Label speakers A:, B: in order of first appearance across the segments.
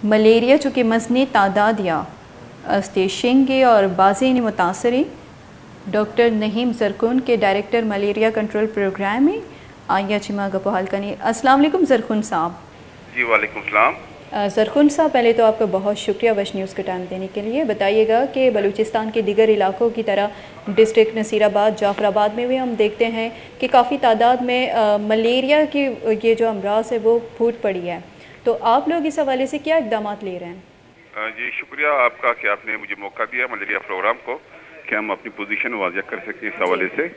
A: Malaria چونکہ مزنی تعداد یا استیشنگی اور بعضی متاثرین ڈاکٹر نہیم زرخون کے ڈائریکٹر ملیریا کنٹرول پروگرام میں آئیا چما گپو حلقانی. السلام علیکم زرخون صاحب.
B: جی وعلیکم السلام.
A: زرخون صاحب پہلے تو آپ کا بہت شکریہ وش نیوز کا ٹائم دینے کے لیے. بتائیے گا کہ بلوچستان کے دیگر علاقوں کی طرح ڈسٹرکٹ نصیر آباد جعفر آباد میں بھی ہم دیکھتے ہیں کہ کافی تعداد میں ملیریا کی یہ جو امراض ہے وہ پھوٹ پڑی ہے، تو آپ لوگ اس حوالے سے کیا اقدامات لے رہے ہیں؟
B: جی شکریہ آپ کا کہ آپ نے مجھے موقع دیا ملیریا پروگرام کو کہ ہم اپنی پوزیشن واضح کر سکیں اس حوالے سے.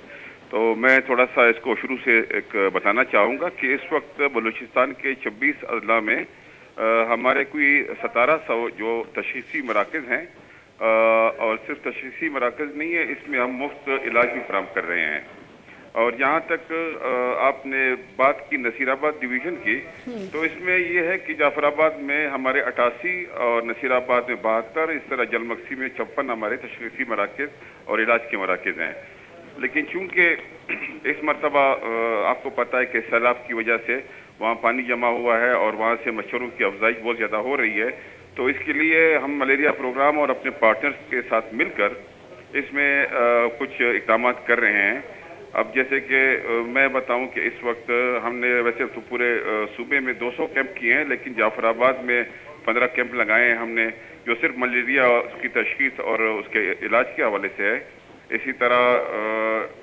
B: تو میں تھوڑا سا اس کو شروع سے ایک بتانا چاہوں گا کہ اس وقت بلوچستان کے 26 اضلاع میں ہمارے کوئی 1700 جو تشخیصی مراکز ہیں، اور صرف تشخیصی مراکز نہیں ہے، اس میں ہم مفت علاج بھی فراہم کر رہے ہیں. اور جہاں تک آپ نے بات کی نصیر آباد ڈویژن کی، تو اس میں یہ ہے کہ جعفر آباد میں ہمارے 88 اور نصیر آباد میں 72، اس طرح جلمکسی میں 56 ہمارے تشخیصی مراکز اور علاج کے مراکز ہیں. لیکن چونکہ اس مرتبہ آپ کو پتہ ہے کہ سیلاب کی وجہ سے وہاں پانی جمع ہوا ہے اور وہاں سے مچھروں کی افزائش بہت زیادہ ہو رہی ہے، تو اس کے لیے ہم ملیریا پروگرام اور اپنے پارٹنرز کے ساتھ مل کر اس میں کچھ اقدامات کر رہے ہیں. اب جیسے کہ میں بتاؤں کہ اس وقت ہم نے ویسے تو پورے صوبے میں 200 کیمپ کیے ہیں، لیکن جعفر آباد میں 15 کیمپ لگائے ہیں ہم نے، جو صرف ملیریا اس کی تشخیص اور اس کے علاج کے حوالے سے ہے. اسی طرح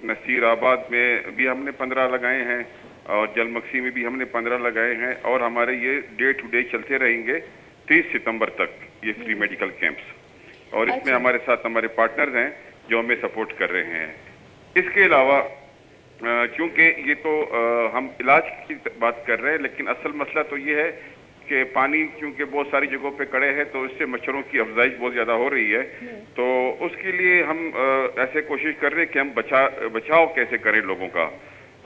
B: نصیر آباد میں بھی ہم نے 15 لگائے ہیں اور جلمکسی میں بھی ہم نے 15 لگائے ہیں، اور ہمارے یہ ڈے ٹو ڈے چلتے رہیں گے 30 ستمبر تک یہ فری میڈیکل کیمپس. اور اس میں ہمارے ساتھ ہمارے پارٹنرز ہیں جو ہمیں سپورٹ کر رہے ہیں. اس کے علاوہ چونکہ یہ تو ہم علاج کی بات کر رہے ہیں، لیکن اصل مسئلہ تو یہ ہے کہ پانی چونکہ بہت ساری جگہوں پہ کڑے ہیں تو اس سے مچھروں کی افزائش بہت زیادہ ہو رہی ہے. تو اس کے لیے ہم ایسے کوشش کر رہے ہیں کہ ہم بچاؤ کیسے کریں لوگوں کا.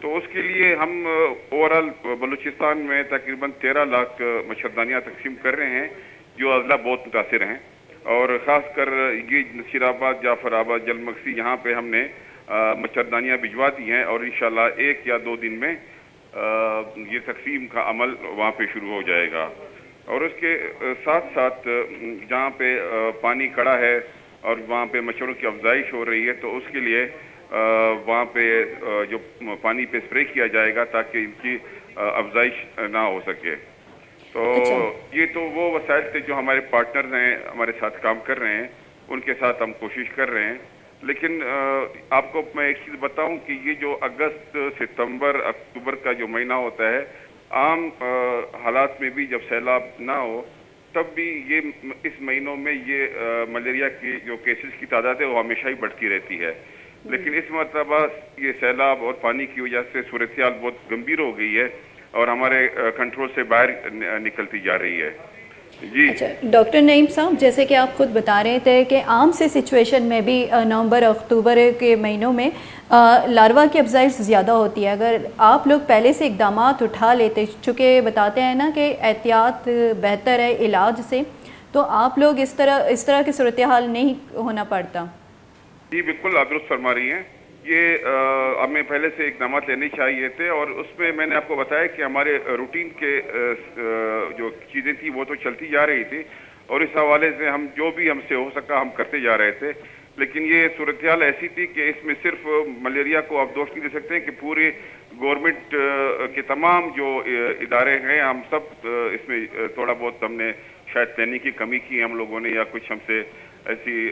B: تو اس کے لیے ہم اوورال بلوچستان میں تقریباً 13 لاکھ مچھردانیاں تقسیم کر رہے ہیں جو اضلاع بہت متاثر ہیں. اور خاص کر یہ نصیر آباد، جعفر آباد، جلمکسی، یہاں پہ ہم نے مچھردانیاں بھجوا دی ہیں، اور انشاءاللہ 1 یا 2 دن میں یہ تقسیم کا عمل وہاں پہ شروع ہو جائے گا. اور اس کے ساتھ ساتھ جہاں پہ پانی کڑا ہے اور وہاں پہ مچھروں کی افزائش ہو رہی ہے، تو اس کے لیے وہاں پہ جو پانی پہ اسپرے کیا جائے گا تاکہ ان کی افزائش نہ ہو سکے. تو یہ تو وہ وسائل تھے جو ہمارے پارٹنرز ہیں ہمارے ساتھ کام کر رہے ہیں، ان کے ساتھ ہم کوشش کر رہے ہیں. لیکن آپ کو میں ایک چیز بتاؤں کہ یہ جو اگست، ستمبر، اکتوبر کا جو مہینہ ہوتا ہے، عام حالات میں بھی جب سیلاب نہ ہو تب بھی یہ اس مہینوں میں یہ ملیریا کی جو کیسز کی تعداد ہے وہ ہمیشہ ہی بڑھتی رہتی ہے. لیکن اس مرتبہ یہ سیلاب اور پانی کی وجہ سے صورتحال بہت گمبھیر ہو گئی ہے اور ہمارے کنٹرول سے باہر نکلتی جا رہی ہے. جی
A: اچھا ڈاکٹر نعیم صاحب، جیسے کہ آپ خود بتا رہے تھے کہ عام سے سچویشن میں بھی نومبر اکتوبر کے مہینوں میں لاروا کی افزائش زیادہ ہوتی ہے. اگر آپ لوگ پہلے سے اقدامات اٹھا لیتے، چونکہ بتاتے ہیں نا کہ احتیاط بہتر ہے علاج سے، تو آپ لوگ اس طرح کی صورتحال نہیں ہونا پڑتا.
B: جی بالکل آپ درست فرما رہی ہیں. یہ ہمیں پہلے سے اقدامات لینے چاہیے تھے، اور اس میں میں نے آپ کو بتایا کہ ہمارے روٹین کے جو چیزیں تھیں وہ تو چلتی جا رہی تھی، اور اس حوالے سے ہم جو بھی ہم سے ہو سکا ہم کرتے جا رہے تھے. لیکن یہ صورتحال ایسی تھی کہ اس میں صرف ملیریا کو آپ دوش نہیں دے سکتے ہیں کہ پورے گورنمنٹ کے تمام جو ادارے ہیں ہم سب اس میں تھوڑا بہت ہم نے شاید پلاننگ کی کمی کی ہم لوگوں نے، یا کچھ ہم سے ایسی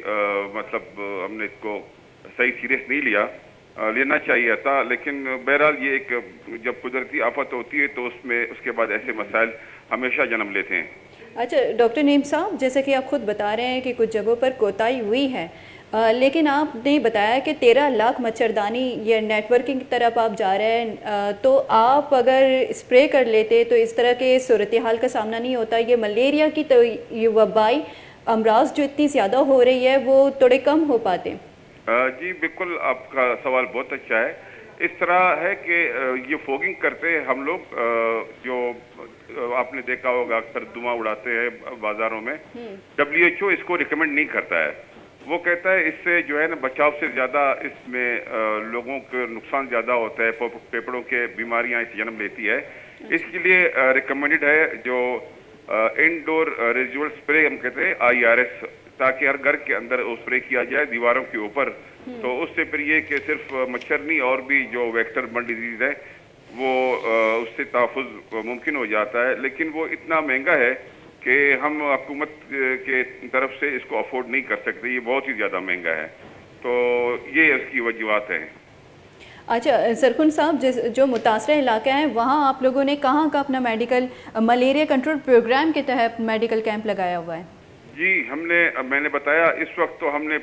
B: مطلب ہم نے اس کو صحیح سیریس نہیں لینا چاہیے تھا. لیکن بہرحال یہ ایک جب قدرتی آفت ہوتی ہے تو اس کے بعد ایسے مسائل ہمیشہ جنم لیتے ہیں.
A: اچھا ڈاکٹر نعیم صاحب، جیسے کہ آپ خود بتا رہے ہیں کہ کچھ جگہوں پر کوتاہی ہوئی ہے، لیکن آپ نے بتایا کہ 13 لاکھ مچھردانی یہ نیٹ ورکنگ کی طرف آپ جا رہے ہیں، تو آپ اگر اسپرے کر لیتے تو اس طرح کے صورتحال کا سامنا نہیں ہوتا. یہ ملیریا کی تو یہ وبائی امراض جو اتنی زیادہ ہو رہی ہے وہ تھوڑے کم ہو پاتے.
B: جی بالکل آپ کا سوال بہت اچھا ہے. اس طرح ہے کہ یہ فوگنگ کرتے ہیں ہم لوگ، جو آپ نے دیکھا ہوگا اکثر دھواں اڑاتے ہیں بازاروں میں. WHO اس کو ریکمینڈ نہیں کرتا ہے. وہ کہتا ہے اس سے جو ہے نا بچاؤ سے زیادہ اس میں لوگوں کو نقصان زیادہ ہوتا ہے، پھیپھڑوں کے بیماریاں اس جنم لیتی ہے. اس کے لیے ریکمینڈڈ ہے جو इंडोर रेजिडुअल स्प्रे हम कहते हैं IRS, ताकि हर घर के अंदर वो स्प्रे किया जाए दीवारों के ऊपर। तो उससे फिर ये कि सिर्फ मच्छर नहीं और भी जो वेक्टर बर्न डिजीज है वो उससे तहफ़्फ़ुज़ मुमकिन हो जाता है, लेकिन वो इतना महंगा है कि हम हुकूमत के तरफ से इसको अफोर्ड नहीं कर सकते, ये बहुत ही ज़्यादा महंगा है। तो ये इसकी वजूहत हैं।
A: अच्छा सरकुन साहब, जो मुतासरा इलाका है वहाँ आप लोगों ने कहाँ का अपना मेडिकल मलेरिया कंट्रोल प्रोग्राम के तहत मेडिकल कैंप लगाया हुआ है?
B: जी मैंने बताया इस वक्त तो हमने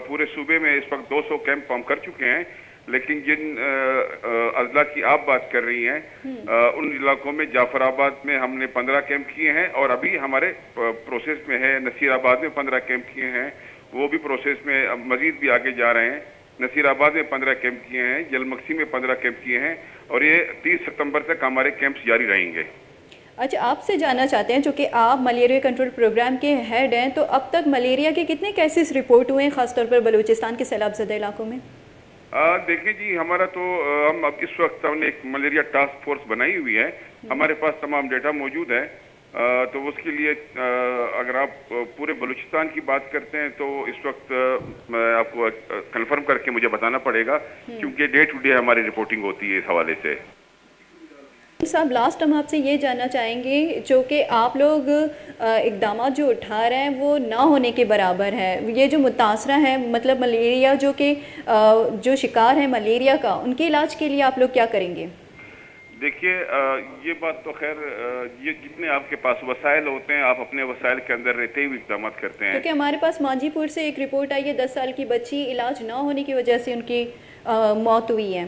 B: पूरे सूबे में इस वक्त 200 कैंप हम कर चुके हैं, लेकिन जिन अजला की आप बात कर रही हैं उन इलाकों में जाफराबाद में हमने 15 कैंप किए हैं और अभी हमारे प्रोसेस में है। नसीराबाद में 15 कैंप किए हैं, वो भी प्रोसेस में, मजीद भी आगे जा रहे हैं। नसीराबाद में 15 कैंप किए हैं, जलमक्सी में 15 कैंप किए हैं और ये 30 सितंबर तक हमारे कैंप्स जारी रहेंगे।
A: अच्छा, आपसे जानना चाहते हैं, चूँकि आप मलेरिया कंट्रोल प्रोग्राम के हेड हैं, तो अब तक मलेरिया के कितने केसेस रिपोर्ट हुए हैं ख़ासतौर पर बलूचिस्तान के सैलाब ज़दा इलाकों में?
B: देखिए जी, हमारा तो हम अब इस वक्त हमने एक मलेरिया टास्क फोर्स बनाई हुई है, हमारे पास तमाम डेटा मौजूद है। तो उसके लिए अगर आप पूरे बलूचिस्तान की बात करते हैं तो इस वक्त मैं आपको कंफर्म करके मुझे बताना पड़ेगा, क्योंकि डे टू डे हमारी रिपोर्टिंग होती है इस हवाले से।
A: साहब लास्ट हम आपसे ये जानना चाहेंगे, जो कि आप लोग इक़दाम जो उठा रहे हैं वो ना होने के बराबर है। ये जो मुतासरा है, मतलब मलेरिया जो शिकार है मलेरिया का, उनके इलाज के लिए आप लोग क्या करेंगे?
B: देखिए ये बात तो खैर, ये जितने आपके पास वसाइल होते हैं आप अपने वसाइल के अंदर रहते हुए इक़दाम करते हैं।
A: क्योंकि हमारे पास मांझीपुर से एक रिपोर्ट आई है, 10 साल की बच्ची इलाज ना होने की वजह से उनकी मौत हुई है।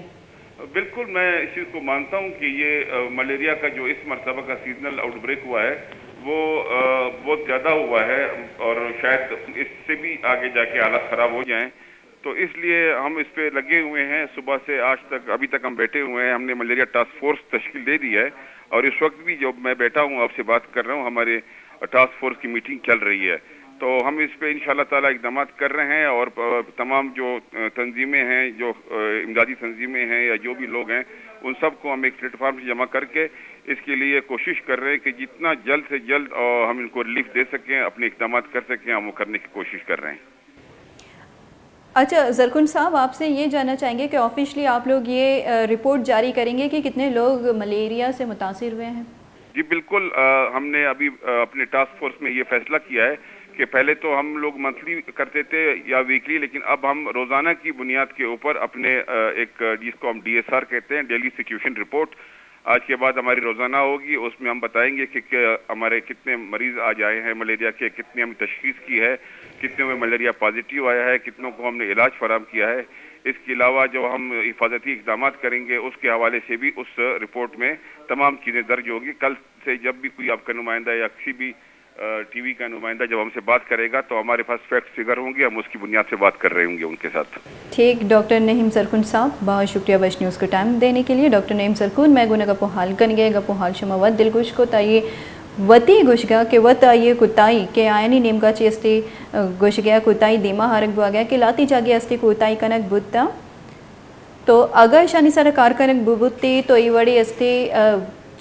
B: बिल्कुल, मैं इस चीज़ को मानता हूँ कि ये मलेरिया का जो इस मरतबा का सीजनल आउटब्रेक हुआ है वो बहुत ज़्यादा हुआ है और शायद इससे भी आगे जाके हालात ख़राब हो जाएं। तो इसलिए हम इस पे लगे हुए हैं, सुबह से आज तक, अभी तक हम बैठे हुए हैं। हमने मलेरिया टास्क फोर्स तश्कील दे दी है और इस वक्त भी जो मैं बैठा हूँ आपसे बात कर रहा हूँ, हमारे टास्क फोर्स की मीटिंग चल रही है। तो हम इस पे इंशाल्लाह ताला इक़दाम कर रहे हैं और तमाम जो तंजीमें हैं, जो इमदादी तंजीमें हैं या जो भी लोग हैं, उन सबको हम एक प्लेटफार्म से जमा करके इसके लिए कोशिश कर रहे हैं कि जितना जल्द से जल्द हम इनको रिलीफ दे सकें, अपने इक़दाम कर सकें, हम वो करने की कोशिश कर रहे हैं।
A: अच्छा ज़रकुन साहब, आपसे ये जानना चाहेंगे कि ऑफिशियली आप लोग ये रिपोर्ट जारी करेंगे कि कितने लोग मलेरिया से मुतासिर हुए हैं? जी
B: बिल्कुल, हमने अभी अपने टास्क फोर्स में ये फैसला किया है कि पहले तो हम लोग मंथली करते थे या वीकली, लेकिन अब हम रोज़ाना की बुनियाद के ऊपर अपने एक जिसको हम DSR कहते हैं, डेली सिचुएशन रिपोर्ट, आज के बाद हमारी रोज़ाना होगी। उसमें हम बताएंगे कि हमारे कितने मरीज़ आज आए हैं मलेरिया के, कितनी हमने तशख़ीस की है, कितने में मलेरिया पॉजिटिव आया है, कितनों को हमने इलाज फराहम किया है। इसके अलावा जो हम हिफाजती इक़दाम करेंगे उसके हवाले से भी उस रिपोर्ट में तमाम चीज़ें दर्ज होगी। कल से जब भी कोई आपका नुमाइंदा या किसी भी TV का नुमाइंदा जब हमसे बात करेगा तो हमारे पास फैक्ट फिगर होंगे, हम उसकी बुनियाद से बात कर रहे होंगे उनके साथ।
A: ठीक, डॉक्टर नहीम सरकुन साहब, बहुत शुक्रिया बश न्यूज़ को टाइम देने के लिए। डॉक्टर नहीम सरकुन मैं गुना गपो हाल कनगे गपो हाल शमावत दिलगुश को ताइए वती गुशगा के वत आइए कुताई के आयनी नेमका चेस्ते गुश गया कुताई दीमा हारक बुआ गया कि लाती जागे अस्ते कुताई कनक बुद्धा। तो अगर शानी सारा कार कनक बुबुत्ती तो ये वड़ी अस्ते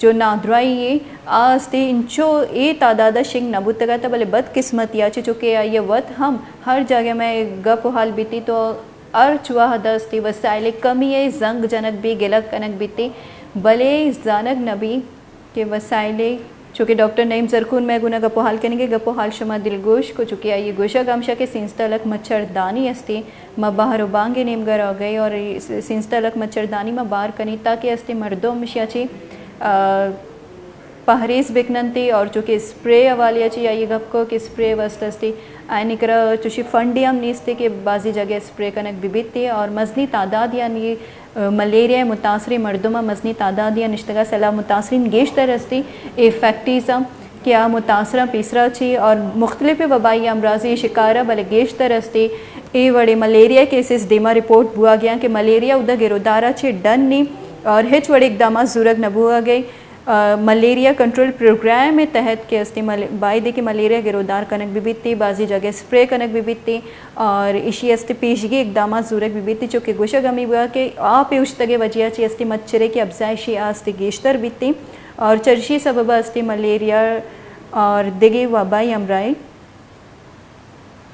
A: जो नादराई ये आस्ते इंचो ए तादादा शिंग नबुतगा था भले बदकिस्मत या चुके ये वत हम हर जगह में गप हाल बीती तो अर्चवा हदस्ती वसाइल कमी है जंग जनक भी गिलक कनक बीती भले जानक नबी के वसाइले चूँकि डॉक्टर नईम सरकुन मैं गुना गपो हाल करेंगे गपो हाल शमा दिलगोश को चुकी आई गोशा गामशा के सिंस्तलक मच्छरदानी अस्ते म बाहर बांगे नेमगर आ गए और सिंस्तलक मच्छरदानी में बाहर कनी ताकि अस्ते मर्दों मिशियाची पहरेज बिकनंती और चूँकि स्प्रे वाली अच्छी आई गप को कि स्प्रे वस्त अस्ती आयनिकर चुशी फंडियम नीस्ते के बाजी जगह स्प्रे कनक बिबितती और मजनी तादाद यानी मलेरिया मुतासरी मर्दों में मजनी तादाद या निश्तगा सलाह मुतासरीन गेशतर अस्ती इफेक्टिज़म क्या मुतासरा पीसरा छी और मुख्तलिफ वबाई अमराजी शिकारा भले गेशतर अस्ती ए वड़े मलेरिया केसेस देमा रिपोर्ट बुआ गया कि मलेरिया उदा गिरोदारा छे डन नी और हिच वड़े इकदाम जुरग न बुआ गई मलेरिया कंट्रोल प्रोग्राम में तहत के अस्ती बायदे की मलेरिया गिरोदार कनक भी बीतती बाजी जगह स्प्रे कनक भी बीतती और इसी अस्ती पेशगी इकदाम जुरक भी बीतती चूँकि गोशा गमी हुआ कि आप उश्तगे वजिया ची अस्ती मच्छरे की अफजाइशी आस्ती गेशतर बीतती और चर्शी सबब अस्ती मलेरिया और दिगी वबाई अमराई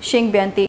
A: शिंग ब्यांती